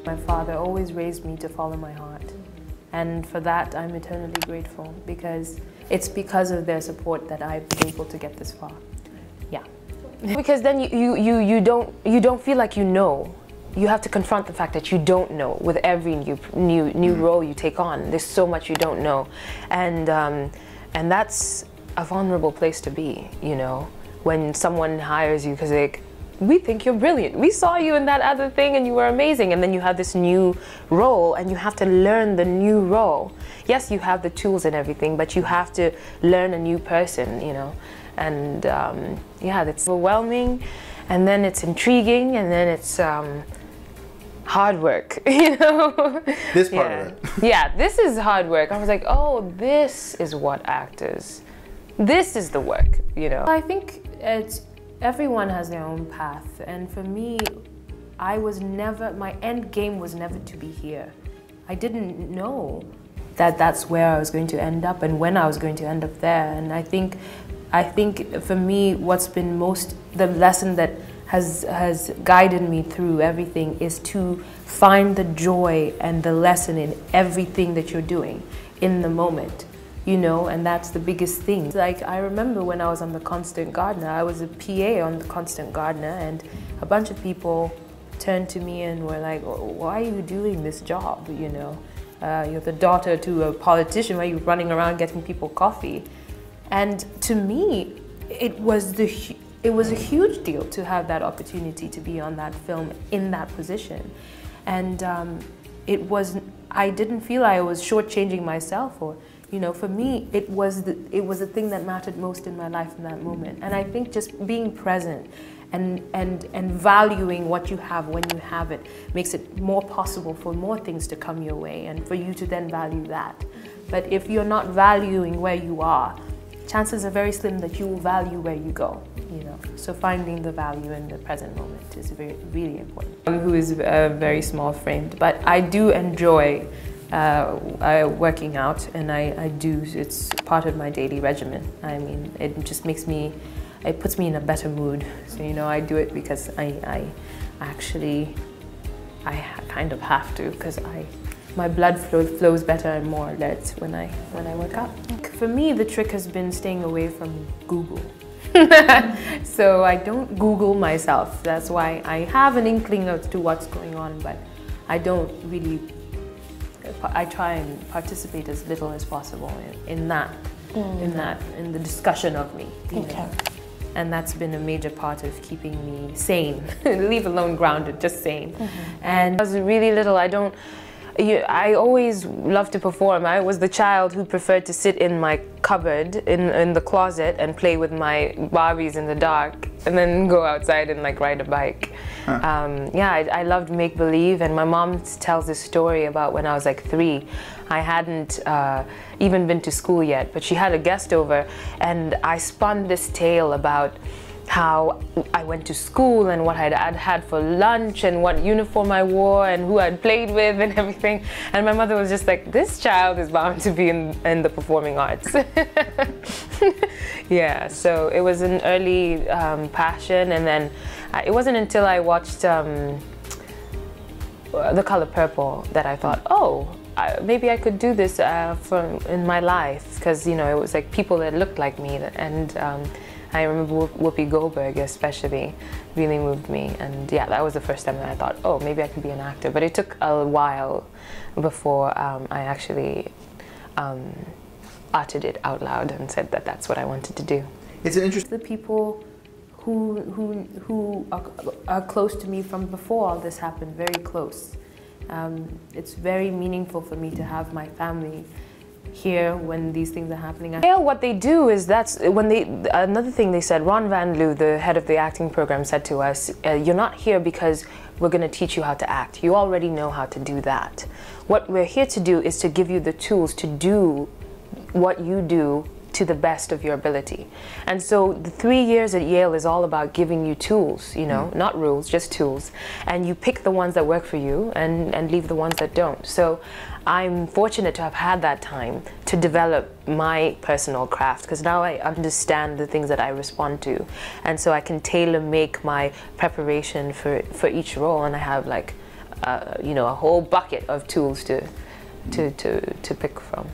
My father always raised me to follow my heart. And for that, I'm eternally grateful, because it's because of their support that I've been able to get this far. Yeah. Because then you don't feel like you know. You have to confront the fact that you don't know with every new role you take on. There's so much you don't know, and that's a vulnerable place to be. You know, when someone hires you because we think you're brilliant. We saw you in that other thing and you were amazing, and then you have this new role and you have to learn the new role. Yes, you have the tools and everything, but you have to learn a new person. You know, and yeah, it's overwhelming, and then it's intriguing, and then it's hard work, you know? This part of it. Yeah, this is hard work. I was like, oh, this is what actors, this is the work, you know? I think everyone has their own path. And for me, my end game was never to be here. I didn't know that that's where I was going to end up and when I was going to end up there. And I think for me, what's been the lesson that has guided me through everything is to find the joy and the lesson in everything that you're doing in the moment, you know, and that's the biggest thing. Like, I remember when I was on The Constant Gardener, I was a PA on The Constant Gardener, and a bunch of people turned to me and were like, why are you doing this job, you know? You're the daughter to a politician, why are you running around getting people coffee? And to me, it was a huge deal to have that opportunity to be on that film in that position. And I didn't feel I was shortchanging myself, or, you know, for me, it was the thing that mattered most in my life in that moment. And I think just being present and valuing what you have when you have it makes it more possible for more things to come your way and for you to then value that. But if you're not valuing where you are, chances are very slim that you will value where you go, you know. So finding the value in the present moment is really important. Who is very small framed, but I do enjoy working out, and it's part of my daily regimen. I mean, it just it puts me in a better mood. So, you know, I do it because I kind of have to, because my blood flows better and more alert when I work out. For me, the trick has been staying away from Google. So I don't Google myself. That's why I have an inkling as to what's going on, but I don't really. I try and participate as little as possible in the discussion of me. You know? And that's been a major part of keeping me sane, leave alone grounded, just sane. And I was really little, I always loved to perform. I was the child who preferred to sit in my cupboard, in the closet, and play with my Barbies in the dark, and then go outside and like ride a bike. Yeah, I loved make-believe, and my mom tells this story about when I was like 3. I hadn't even been to school yet, but she had a guest over, and I spun this tale about how I went to school and what I'd had for lunch and what uniform I wore and who I'd played with and everything. And my mother was just like, this child is bound to be in the performing arts. Yeah, so it was an early passion, and then it wasn't until I watched The Color Purple that I thought, oh, maybe I could do this in my life, because, you know, it was like people that looked like me, and I remember Whoopi Goldberg especially really moved me, and yeah, that was the first time that I thought, oh, maybe I could be an actor. But it took a while before I actually uttered it out loud and said that that's what I wanted to do. It's an interesting. The people who are close to me from before all this happened, very close. It's very meaningful for me to have my family here when these things are happening. What they do is another thing they said, Ron Van Loo, the head of the acting program, said to us, you're not here because we're going to teach you how to act. You already know how to do that. What we're here to do is to give you the tools to do what you do to the best of your ability. And so the 3 years at Yale is all about giving you tools, you know, not rules, just tools. And you pick the ones that work for you and leave the ones that don't. So I'm fortunate to have had that time to develop my personal craft, because now I understand the things that I respond to. And so I can tailor make my preparation for each role, and I have like you know, a whole bucket of tools to pick from.